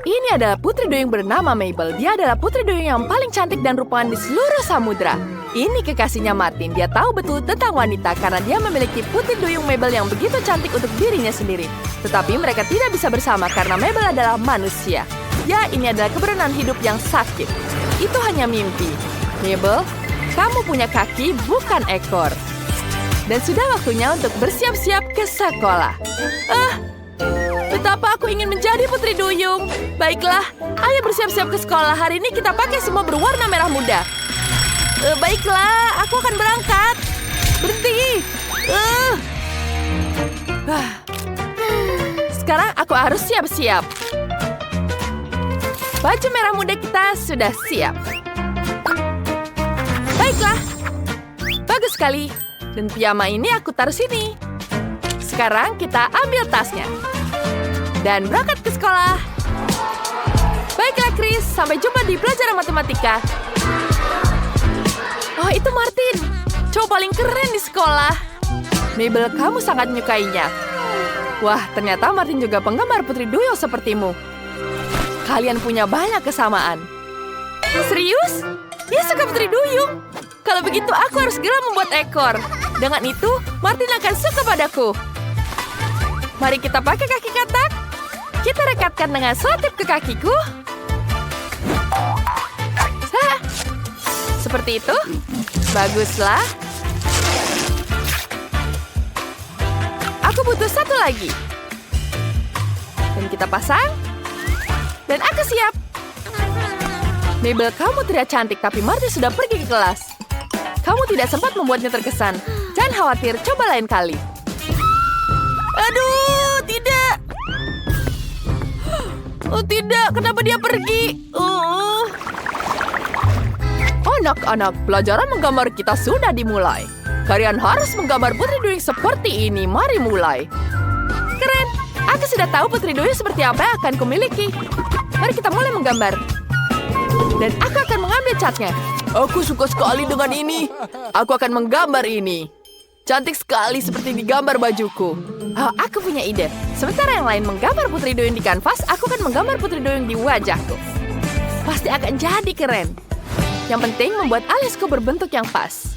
Ini adalah putri duyung bernama Mabel. Dia adalah putri duyung yang paling cantik dan rupawan di seluruh samudra. Ini kekasihnya Martin. Dia tahu betul tentang wanita karena dia memiliki putri duyung Mabel yang begitu cantik untuk dirinya sendiri. Tetapi mereka tidak bisa bersama karena Mabel adalah manusia. Ya, ini adalah kebenaran hidup yang sakit. Itu hanya mimpi. Mabel, kamu punya kaki bukan ekor. Dan sudah waktunya untuk bersiap-siap ke sekolah. Betapa aku ingin menjadi putri duyung. Baiklah, ayo bersiap-siap ke sekolah. Hari ini kita pakai semua berwarna merah muda. Baiklah, aku akan berangkat. Berhenti. Sekarang aku harus siap-siap. Baju merah muda kita sudah siap. Baiklah. Bagus sekali. Dan piyama ini aku taruh sini. Sekarang kita ambil tasnya. Dan berangkat ke sekolah. Baiklah, Chris. Sampai jumpa di pelajaran matematika. Oh, itu Martin. Cowok paling keren di sekolah. Mabel, kamu sangat menyukainya. Wah, ternyata Martin juga penggemar putri duyung sepertimu. Kalian punya banyak kesamaan. Serius? Dia suka putri duyung. Kalau begitu, aku harus segera membuat ekor. Dengan itu, Martin akan suka padaku. Mari kita pakai kaki katak. Kita rekatkan dengan selotip ke kakiku. Seperti itu. Baguslah. Aku butuh satu lagi. Dan kita pasang. Dan aku siap. Mabel, kamu terlihat cantik, tapi Martin sudah pergi ke kelas. Kamu tidak sempat membuatnya terkesan. Jangan khawatir, coba lain kali. Aduh, tidak. Oh tidak, kenapa dia pergi? Anak-anak, pelajaran menggambar kita sudah dimulai. Kalian harus menggambar putri duyung seperti ini. Mari mulai. Keren, aku sudah tahu putri duyung seperti apa yang akan kumiliki. Mari kita mulai menggambar. Dan aku akan mengambil catnya. Aku suka sekali dengan ini. Aku akan menggambar ini. Cantik sekali seperti digambar bajuku. Oh, aku punya ide. Sementara yang lain menggambar putri duyung di kanvas, aku akan menggambar putri duyung di wajahku. Pasti akan jadi keren. Yang penting membuat alisku berbentuk yang pas.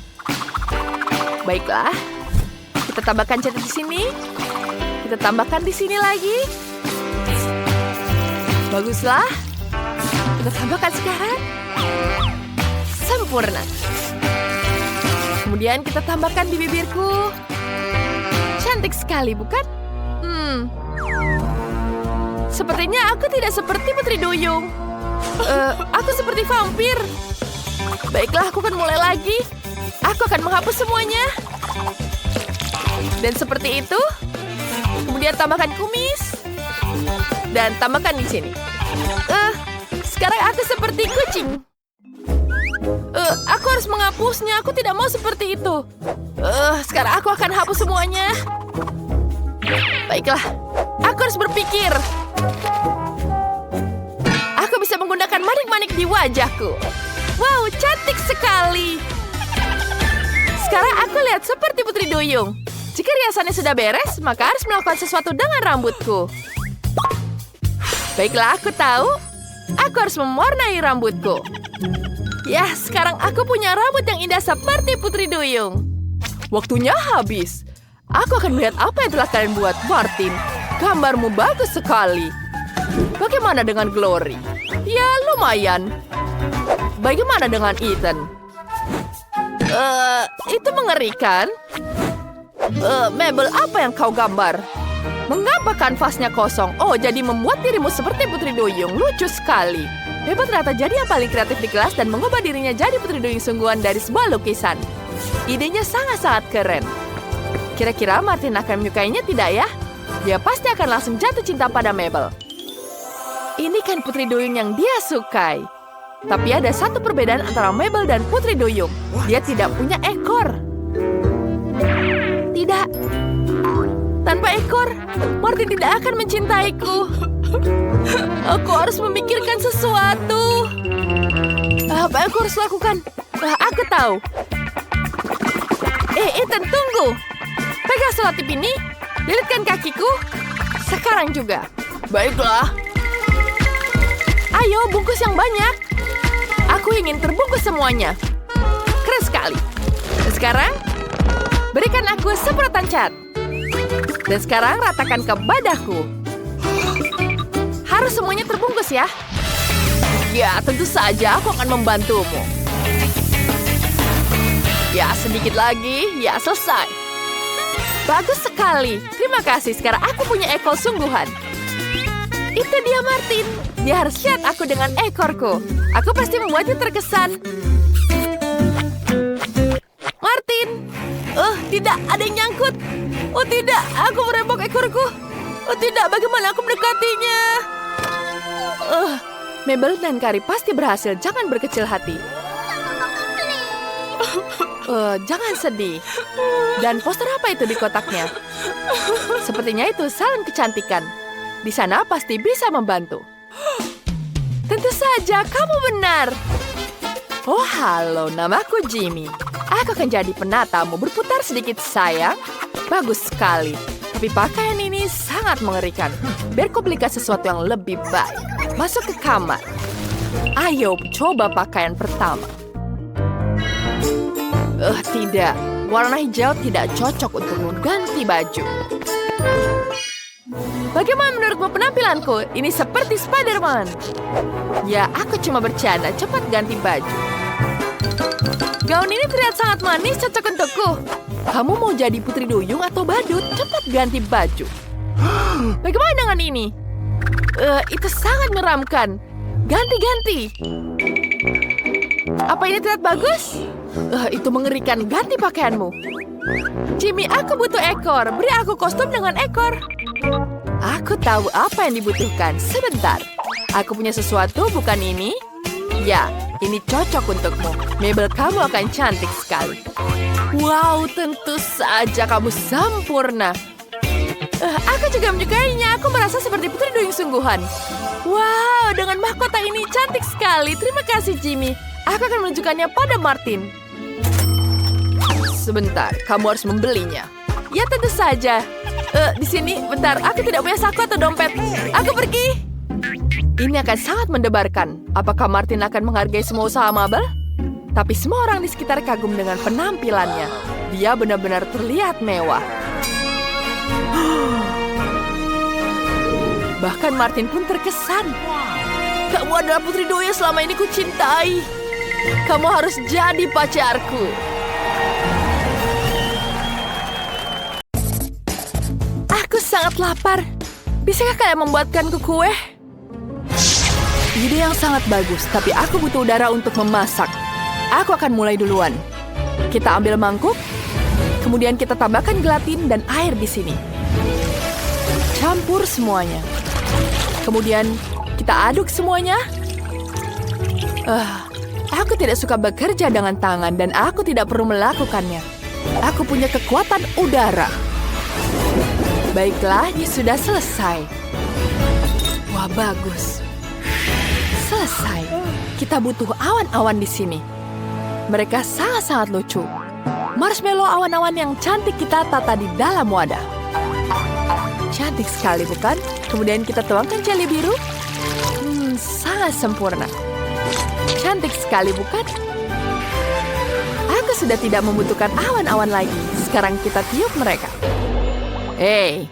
Baiklah. Kita tambahkan cat di sini. Kita tambahkan di sini lagi. Baguslah. Kita tambahkan sekarang. Sempurna. Kemudian kita tambahkan di bibirku. Cantik sekali, bukan? Sepertinya aku tidak seperti putri duyung. Aku seperti vampir. Baiklah, aku akan mulai lagi. Aku akan menghapus semuanya. Dan seperti itu. Kemudian tambahkan kumis. Dan tambahkan di sini. Sekarang aku seperti kucing. Aku harus menghapusnya. Aku tidak mau seperti itu. Sekarang aku akan hapus semuanya. Baiklah. Aku harus berpikir. Aku bisa menggunakan manik-manik di wajahku. Wow, cantik sekali. Sekarang aku lihat seperti putri duyung. Jika riasannya sudah beres, maka harus melakukan sesuatu dengan rambutku. Baiklah, aku tahu. Aku harus mewarnai rambutku. Ya, sekarang aku punya rambut yang indah seperti putri duyung. Waktunya habis. Aku akan melihat apa yang telah kalian buat, Martin. Gambarmu bagus sekali. Bagaimana dengan Glory? Ya, lumayan. Bagaimana dengan Ethan? Itu mengerikan. Mabel, apa yang kau gambar? Mengapa kanvasnya kosong? Oh, jadi membuat dirimu seperti putri duyung. Lucu sekali. Mabel ternyata jadi yang paling kreatif di kelas dan mengubah dirinya jadi putri duyung sungguhan dari sebuah lukisan. Idenya sangat-sangat keren. Kira-kira Martin akan menyukainya tidak ya? Dia pasti akan langsung jatuh cinta pada Mabel. Ini kan putri duyung yang dia sukai. Tapi ada satu perbedaan antara Mabel dan putri duyung. Dia tidak punya ekor. Tidak. Tanpa ekor, Martin tidak akan mencintaiku. Aku harus memikirkan sesuatu. Apa yang aku harus lakukan? Aku tahu. Ethan, tunggu. Pegang selotip ini. Lilitkan kakiku. Sekarang juga. Baiklah. bungkus yang banyak. Aku ingin terbungkus semuanya. Keren sekali. Dan sekarang, berikan aku semprotan cat. Dan sekarang ratakan ke badahku. Harus semuanya terbungkus ya. Ya, tentu saja aku akan membantumu. Ya, sedikit lagi. Ya, selesai. Bagus sekali. Terima kasih. Sekarang aku punya ekor sungguhan. Itu dia Martin. Dia harus lihat aku dengan ekorku. Aku pasti membuatnya terkesan. Martin. Tidak. Ada yang nyangkut. Oh, tidak. Aku merembok ekorku. Oh, tidak. Bagaimana aku mendekatinya? Mabel dan Carrie pasti berhasil. Jangan berkecil hati. Jangan sedih. Dan poster apa itu di kotaknya? Sepertinya itu salon kecantikan. Di sana pasti bisa membantu. Tentu saja, kamu benar. Oh, halo. Namaku Jimmy. Aku akan jadi penatamu. Berputar sedikit, sayang. Bagus sekali. Tapi pakaian ini sangat mengerikan. Biar kau belikan sesuatu yang lebih baik. Masuk ke kamar. Ayo, coba pakaian pertama. Tidak. Warna hijau tidak cocok untuk mengganti baju. Bagaimana menurutmu penampilanku? Ini seperti Spider-Man. Ya, aku cuma bercanda. Cepat ganti baju. Gaun ini terlihat sangat manis, cocok untukku. Kamu mau jadi putri duyung atau badut? Cepat ganti baju. Bagaimana dengan ini? Itu sangat menyeramkan. Ganti-ganti. Apa ini terlihat bagus? Itu mengerikan. Ganti pakaianmu. Jimmy, aku butuh ekor. Beri aku kostum dengan ekor. Aku tahu apa yang dibutuhkan. Sebentar. Aku punya sesuatu, bukan ini? Ya, ini cocok untukmu. Mabel, kamu akan cantik sekali. Wow, tentu saja kamu sempurna. Aku juga menyukainya. Aku merasa seperti putri duyung sungguhan. Wow, dengan mahkota ini cantik sekali. Terima kasih, Jimmy. Aku akan menunjukkannya pada Martin. Sebentar, kamu harus membelinya. Ya, tentu saja. Di sini, bentar. Aku tidak punya saku atau dompet. Aku pergi. Ini akan sangat mendebarkan. Apakah Martin akan menghargai semua usaha Mabel? Tapi semua orang di sekitar kagum dengan penampilannya. Dia benar-benar terlihat mewah. Bahkan Martin pun terkesan. Kamu adalah putri duyung selama ini kucintai. Kamu harus jadi pacarku. Aku sangat lapar. Bisakah kalian membuatkanku kue? Ide yang sangat bagus, tapi aku butuh udara untuk memasak. Aku akan mulai duluan. Kita ambil mangkuk, kemudian kita tambahkan gelatin dan air di sini. Campur semuanya. Kemudian kita aduk semuanya. Aku tidak suka bekerja dengan tangan dan aku tidak perlu melakukannya. Aku punya kekuatan udara. Baiklah, ini sudah selesai. Wah, bagus. Selesai. Kita butuh awan-awan di sini. Mereka sangat-sangat lucu. Marshmallow awan-awan yang cantik kita tata di dalam wadah. Cantik sekali, bukan? Kemudian kita tuangkan jelly biru. Sangat sempurna. Cantik sekali, bukan? Aku sudah tidak membutuhkan awan-awan lagi. Sekarang kita tiup mereka. Hei,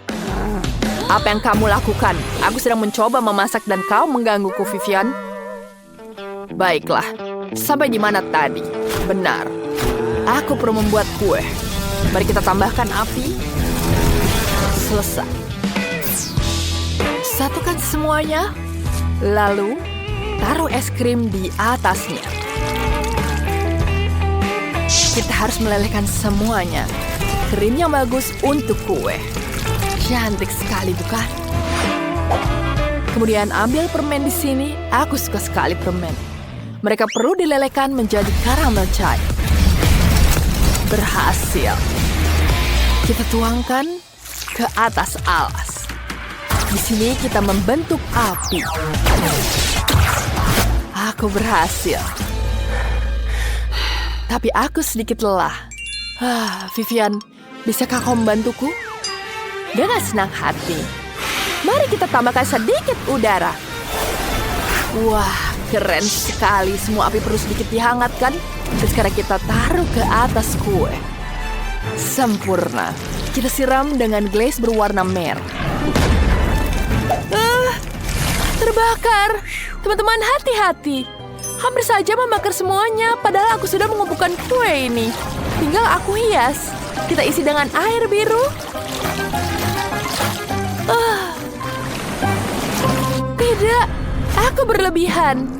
apa yang kamu lakukan? Aku sedang mencoba memasak dan kau menggangguku, Vivian. Baiklah, sampai di mana tadi? Benar, aku perlu membuat kue. Mari kita tambahkan api. Selesai. Satukan semuanya, lalu taruh es krim di atasnya. Kita harus melelehkan semuanya. Krim yang bagus untuk kue. Cantik sekali, bukan? Kemudian ambil permen di sini. Aku suka sekali permen. Mereka perlu dilelehkan menjadi karamel cair. Berhasil. Kita tuangkan ke atas alas. Di sini kita membentuk api. Aku berhasil. Tapi aku sedikit lelah. Vivian, bisakah kau membantuku? Dengan senang hati. Mari kita tambahkan sedikit udara. Wah, keren sekali. Semua api perlu sedikit dihangatkan. Dan sekarang kita taruh ke atas kue. Sempurna. Kita siram dengan glaze berwarna merah. Terbakar. Teman-teman, hati-hati. Hampir saja membakar semuanya, padahal aku sudah mengumpulkan kue ini. Tinggal aku hias. Kita isi dengan air biru. Tidak, aku berlebihan.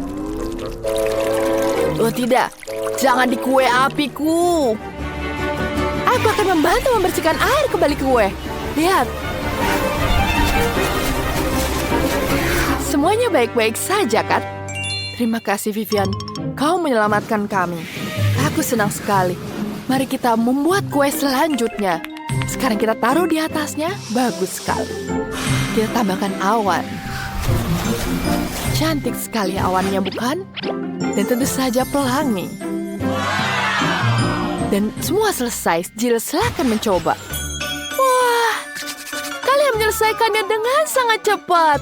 Oh tidak, jangan di kue apiku. Aku akan membantu membersihkan air kembali ke kue. Lihat. Semuanya baik-baik saja, kan? Terima kasih, Vivian. Kau menyelamatkan kami. Aku senang sekali. Mari kita membuat kue selanjutnya. Sekarang kita taruh di atasnya. Bagus sekali. Kita tambahkan awan. Cantik sekali awannya, bukan? Dan tentu saja pelangi. Dan semua selesai. Jill, silakan mencoba. Wah, kalian menyelesaikannya dengan sangat cepat.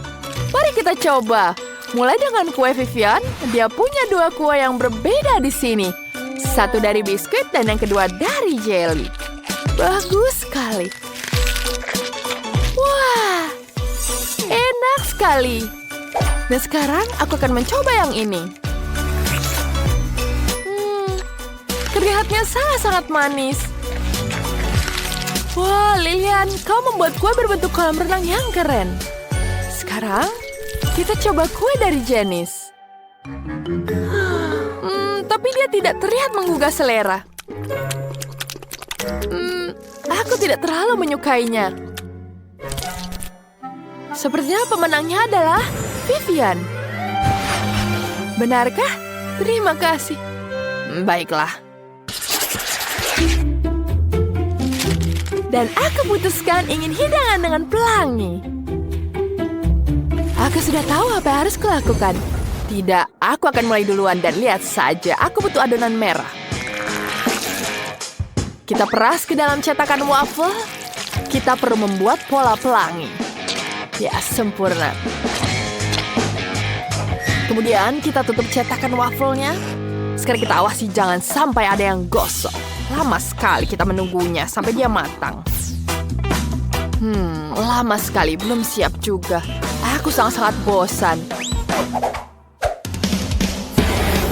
Mari kita coba. Mulai dengan kue Vivian. Dia punya dua kue yang berbeda di sini. Satu dari biskuit dan yang kedua dari jelly. Bagus sekali. Wah, enak sekali. Dan sekarang aku akan mencoba yang ini. Terlihatnya sangat-sangat manis. Wah, Lilian, kau membuat kue berbentuk kolam renang yang keren. Sekarang, kita coba kue dari Janice. Tapi dia tidak terlihat menggugah selera. Aku tidak terlalu menyukainya. Sepertinya pemenangnya adalah Vivian. Benarkah? Terima kasih. Baiklah. Dan aku putuskan ingin hidangan dengan pelangi. Aku sudah tahu apa yang harus kulakukan. Tidak, aku akan mulai duluan dan lihat saja. Aku butuh adonan merah. Kita peras ke dalam cetakan waffle. Kita perlu membuat pola pelangi. Ya, sempurna. Kemudian kita tutup cetakan waffle-nya. Sekarang kita awasi jangan sampai ada yang gosong. Lama sekali kita menunggunya sampai dia matang. Lama sekali, belum siap juga. Aku sangat-sangat bosan.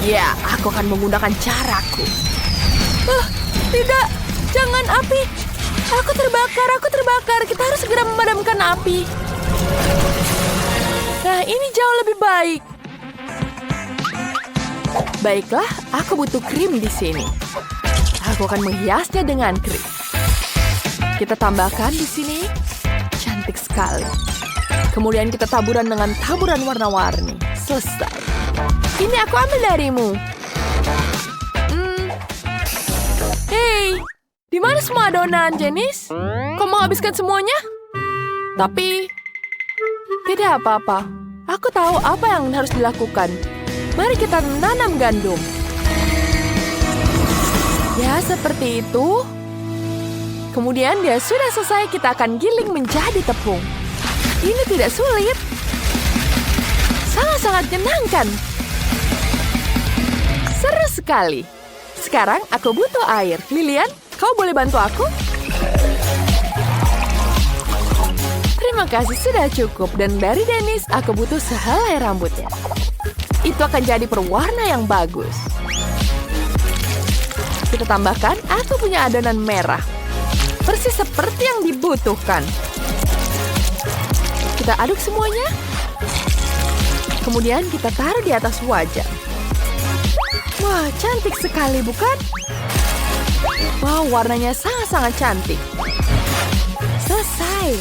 Ya, aku akan menggunakan caraku. Tidak, jangan api. Aku terbakar. Kita harus segera memadamkan api. Nah, ini jauh lebih baik. Baiklah, aku butuh krim di sini. Aku akan menghiasnya dengan krim. Kita tambahkan di sini. Cantik sekali. Kemudian kita taburan dengan taburan warna-warni. Selesai. Ini aku ambil darimu. Hei, di mana semua adonan, Janice? Kau mau habiskan semuanya? Tapi, tidak apa-apa. Aku tahu apa yang harus dilakukan. Mari kita menanam gandum. Ya, seperti itu. Kemudian dia sudah selesai, kita akan giling menjadi tepung. Ini tidak sulit. Sangat-sangat menyenangkan. Seru sekali. Sekarang aku butuh air. Lilian, kau boleh bantu aku? Terima kasih, sudah cukup. Dan dari Dennis, aku butuh sehelai rambutnya. Itu akan jadi perwarna yang bagus. Kita tambahkan, aku punya adonan merah. Persis seperti yang dibutuhkan. Kita aduk semuanya. Kemudian kita taruh di atas wajan. Wah, cantik sekali, bukan? Wow, warnanya sangat-sangat cantik. Selesai.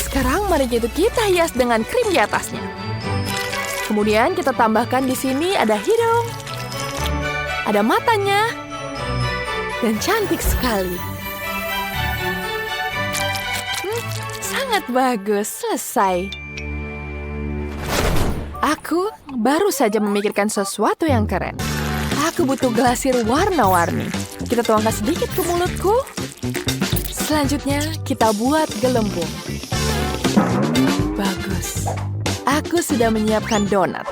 Sekarang mari kita hias dengan krim di atasnya. Kemudian kita tambahkan di sini ada hidung. Ada matanya. Dan cantik sekali. Sangat bagus, selesai. Aku baru saja memikirkan sesuatu yang keren. Aku butuh glasir warna-warni. Kita tuangkan sedikit ke mulutku. Selanjutnya, kita buat gelembung. Bagus. Aku sudah menyiapkan donat.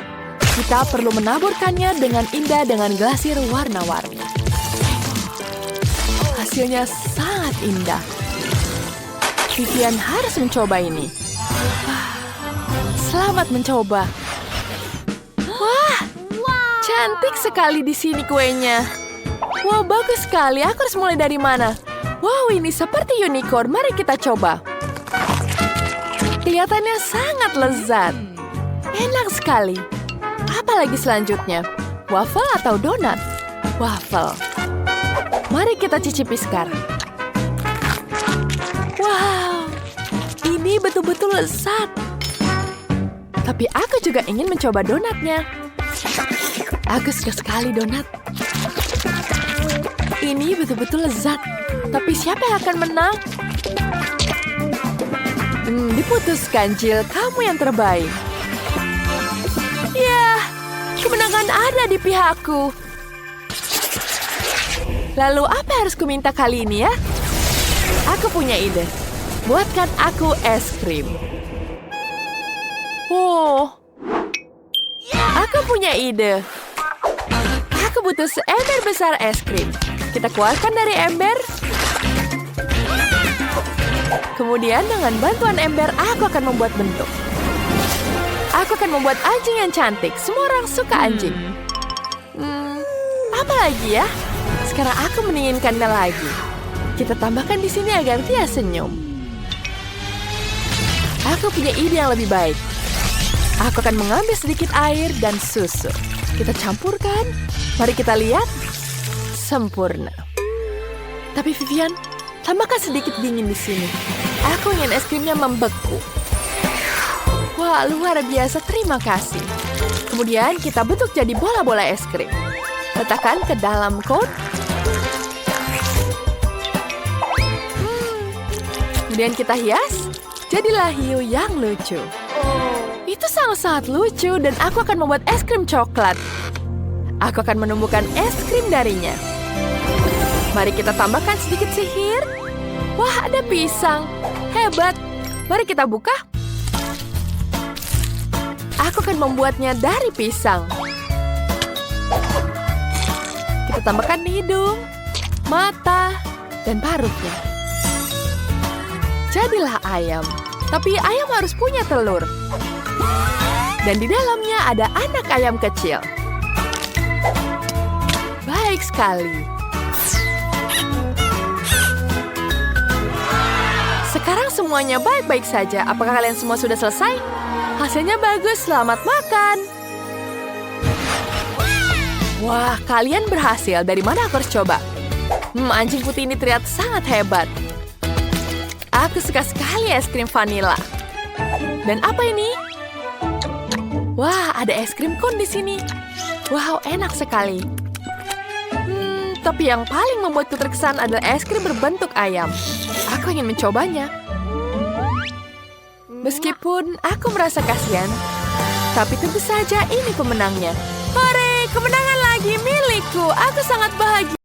Kita perlu menaburkannya dengan indah dengan glasir warna-warni. Hasilnya sangat indah. Vivian harus mencoba ini. Selamat mencoba. Wah, cantik sekali di sini kuenya. Wah, bagus sekali. Aku harus mulai dari mana? Wow, ini seperti unicorn. Mari kita coba. Kelihatannya sangat lezat. Enak sekali. Apa lagi selanjutnya? Waffle atau donat? Waffle. Mari kita cicipi sekarang. Wow, ini betul-betul lezat. Tapi aku juga ingin mencoba donatnya. Aku suka sekali donat. Ini betul-betul lezat. Tapi siapa yang akan menang? Diputuskan, Jill. Kamu yang terbaik. Ya, kemenangan ada di pihakku. Lalu apa yang harus kuminta kali ini ya? Aku punya ide. Buatkan aku es krim. Oh, aku punya ide. Aku butuh seember besar es krim. Kita keluarkan dari ember. Kemudian dengan bantuan ember, aku akan membuat bentuk. Aku akan membuat anjing yang cantik. Semua orang suka anjing. Apa lagi ya? Sekarang aku menginginkannya lagi. Kita tambahkan di sini agar dia senyum. Aku punya ide yang lebih baik. Aku akan mengambil sedikit air dan susu. Kita campurkan. Mari kita lihat. Sempurna. Tapi Vivian, tambahkan sedikit dingin di sini. Aku ingin es krimnya membeku. Wah, luar biasa. Terima kasih. Kemudian kita bentuk jadi bola-bola es krim. Letakkan ke dalam cone. Kemudian kita hias. Jadilah hiu yang lucu. Itu sangat-sangat lucu dan aku akan membuat es krim coklat. Aku akan menumbuhkan es krim darinya. Mari kita tambahkan sedikit sihir. Wah, ada pisang. Hebat. Mari kita buka. Aku akan membuatnya dari pisang. Kita tambahkan hidung, mata, dan parutnya. Jadilah ayam. Tapi ayam harus punya telur. Dan di dalamnya ada anak ayam kecil. Baik sekali. Sekarang semuanya baik-baik saja. Apakah kalian semua sudah selesai? Hasilnya bagus, selamat makan. Wah, kalian berhasil. Dari mana aku harus coba? Anjing putih ini terlihat sangat hebat. Aku suka sekali es krim vanila. Dan apa ini? Wah, ada es krim cone di sini. Wow, enak sekali. Tapi yang paling membuatku terkesan adalah es krim berbentuk ayam. Aku ingin mencobanya. Meskipun aku merasa kasihan, tapi tentu saja ini pemenangnya. Hore, kemenangan lagi milikku. Aku sangat bahagia.